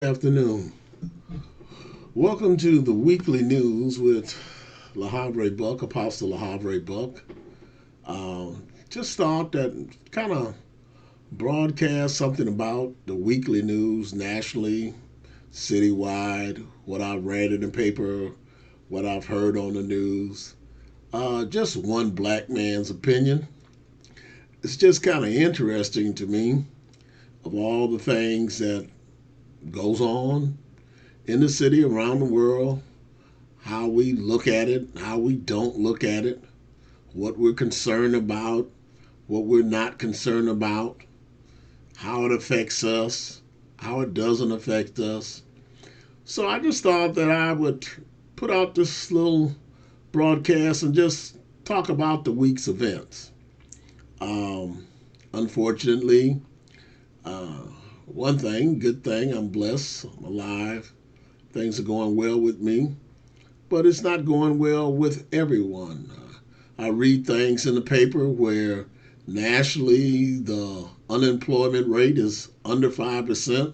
Afternoon. Welcome to the weekly news with LaHavre Buck, Apostle LaHavre Buck. Just thought that kind of broadcast something about the weekly news nationally, citywide, what I've read in the paper, what I've heard on the news. Just one black man's opinion. It's just kind of interesting to me of all the things that goes on in the city around the world, how we look at it, how we don't look at it, what we're concerned about, what we're not concerned about, how it affects us, how it doesn't affect us. So I just thought that I would put out this little broadcast and just talk about the week's events. Um, Unfortunately, uh, one thing, good thing, I'm blessed, I'm alive, things are going well with me, but it's not going well with everyone. I read things in the paper where nationally the unemployment rate is under 5%,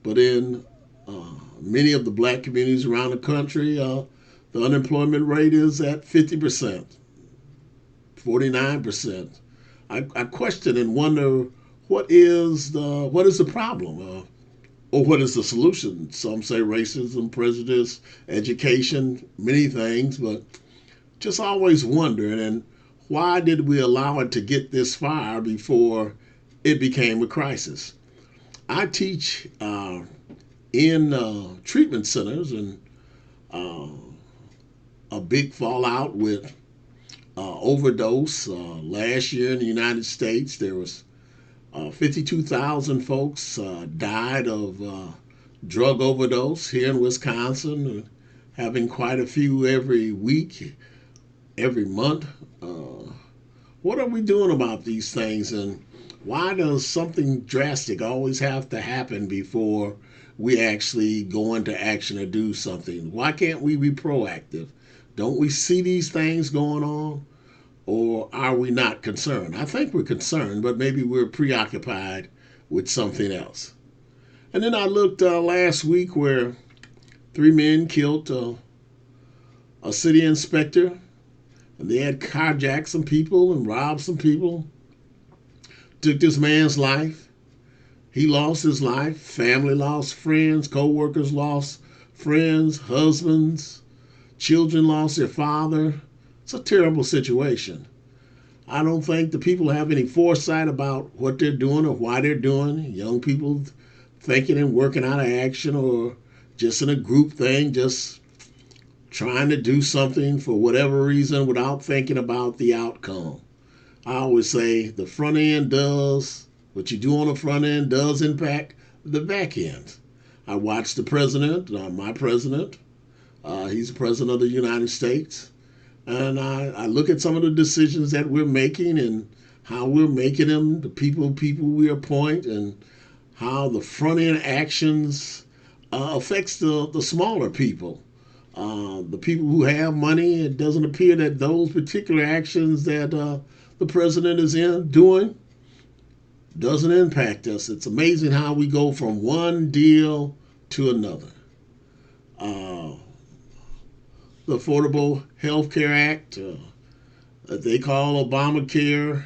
but in many of the black communities around the country, the unemployment rate is at 50%, 49%. I question and wonder what is the problem, or what is the solution. Some say racism, prejudice, education, many things, but just always wondering, and why did we allow it to get this far before it became a crisis? I teach in treatment centers, and uh, a big fallout with overdose. Last year in the United States, there was 52,000 folks died of drug overdose here in Wisconsin, having quite a few every week, every month. Uh, what are we doing about these things, and why does something drastic always have to happen before we actually go into action or do something? Why can't we be proactive? Don't we see these things going on? Or are we not concerned? I think we're concerned, but maybe we're preoccupied with something else. And then I looked last week where three men killed a city inspector, and they had carjacked some people and robbed some people, took this man's life. He lost his life. Family lost friends. Co-workers lost friends. Husbands. Children lost their father. It's a terrible situation. I don't think the people have any foresight about what they're doing or why they're doing. Young people thinking and working out of action, or just in a group thing, just trying to do something for whatever reason without thinking about the outcome. I always say the front end does, what you do on the front end does impact the back end. I watched the president, my president, he's the president of the United States. And I look at some of the decisions that we're making and how we're making them, the people we appoint, and how the front end actions affects the smaller people. The people who have money, it doesn't appear that those particular actions that the president is in doing doesn't impact us. It's amazing how we go from one deal to another. Uh, the Affordable Health Care Act, that they call Obamacare,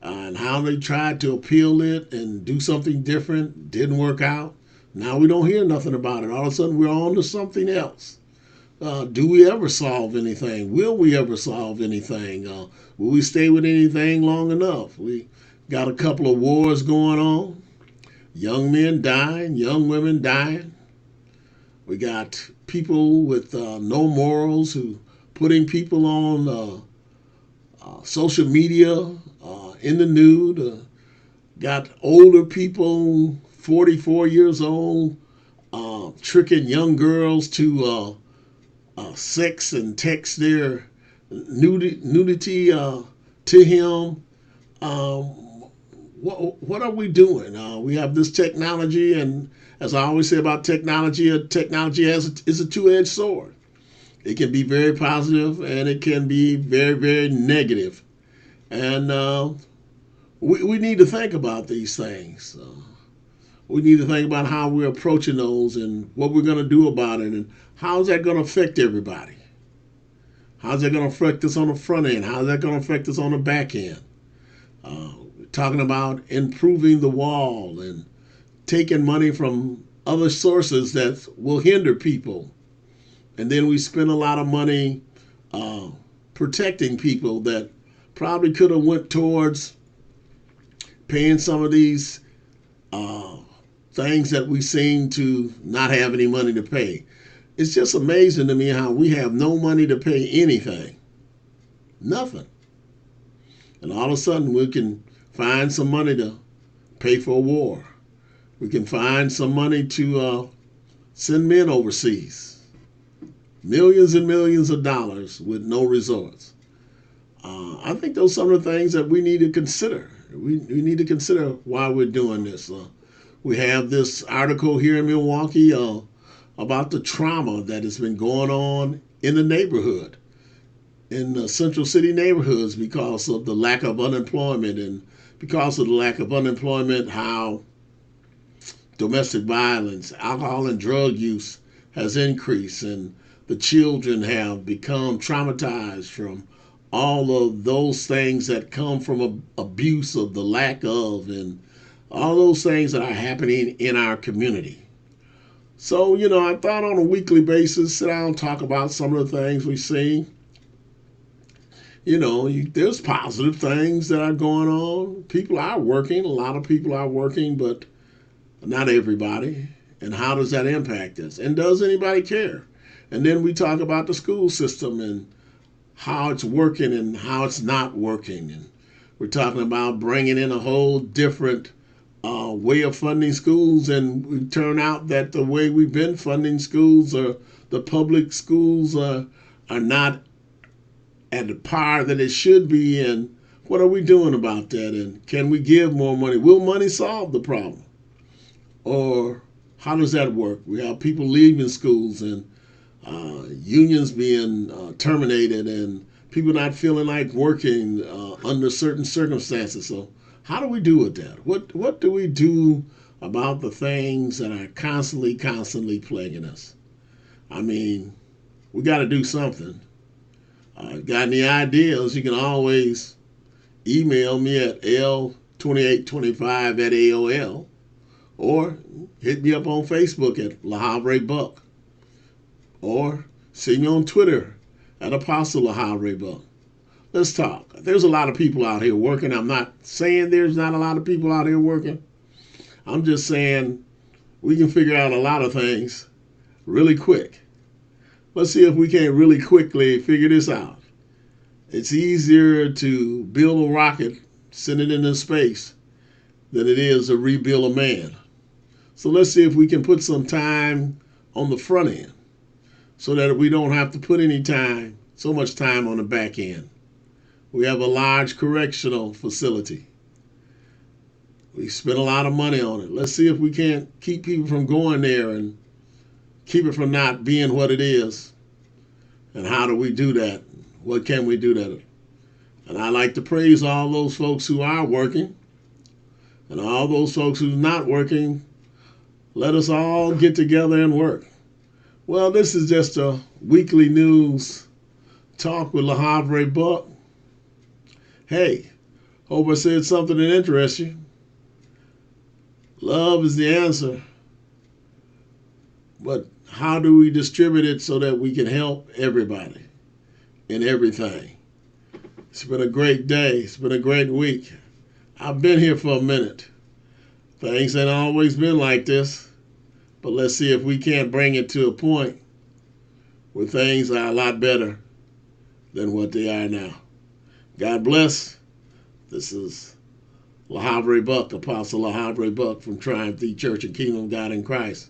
and how they tried to appeal it and do something different, didn't work out. Now we don't hear nothing about it. All of a sudden we're on to something else. Do we ever solve anything? Will we ever solve anything? Will we stay with anything long enough? We got a couple of wars going on. Young men dying, young women dying. We got people with no morals who putting people on social media in the nude. Got older people, 44 years old, tricking young girls to sex and text their nudity to him. What are we doing? We have this technology, and as I always say about technology, is a two-edged sword. It can be very positive, and it can be very, very negative. And we need to think about these things. We need to think about how we're approaching those and what we're going to do about it, and how's that going to affect everybody. How's that going to affect us on the front end? How's that going to affect us on the back end? Talking about improving the wall and taking money from other sources that will hinder people. And then we spend a lot of money protecting people that probably could have went towards paying some of these things that we seem to not have any money to pay. It's just amazing to me how we have no money to pay anything. Nothing. And all of a sudden we can find some money to pay for a war. We can find some money to send men overseas. Millions and millions of dollars with no results. I think those are some of the things that we need to consider. We need to consider why we're doing this. We have this article here in Milwaukee about the trauma that has been going on in the neighborhood, in the Central City neighborhoods, because of the lack of unemployment, and because of the lack of unemployment, how domestic violence, alcohol and drug use has increased, and the children have become traumatized from all of those things that come from abuse, of the lack of, and all those things that are happening in our community. So, I thought on a weekly basis, sit down and talk about some of the things we see. There's positive things that are going on. People are working. A lot of people are working, but not everybody. And how does that impact us? And does anybody care? And then we talk about the school system and how it's working and how it's not working. And we're talking about bringing in a whole different way of funding schools, and we turn out that the way we've been funding schools, or the public schools, are not at the par that it should be. And what are we doing about that? And can we give more money? Will money solve the problem? Or how does that work? We have people leaving schools, and unions being terminated, and people not feeling like working under certain circumstances. So how do we do with that? What do we do about the things that are constantly plaguing us? I mean, we got to do something. Got any ideas? You can always email me at l2825@AOL, or hit me up on Facebook at La Havre Buck, or see me on Twitter at Apostle La Havre Buck. Let's talk. There's a lot of people out here working. I'm not saying there's not a lot of people out here working. I'm just saying we can figure out a lot of things really quick. Let's see if we can really quickly figure this out. It's easier to build a rocket, send it into space, than it is to rebuild a man. So let's see if we can put some time on the front end so that we don't have to put so much time on the back end. We have a large correctional facility. We spend a lot of money on it. Let's see if we can't keep people from going there and keep it from not being what it is. And how do we do that? What can we do that? And I like to praise all those folks who are working, and all those folks who's not working. Let us all get together and work. Well, this is just a weekly news talk with La Havre Buck. Hey, hope I said something that interests you. Love is the answer. But how do we distribute it so that we can help everybody in everything? It's been a great day. It's been a great week. I've been here for a minute. Things ain't always been like this. But let's see if we can't bring it to a point where things are a lot better than what they are now. God bless. This is La Havre Buck, Apostle La Havre Buck from Triumph the Church and Kingdom of God in Christ.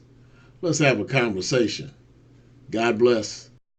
Let's have a conversation. God bless.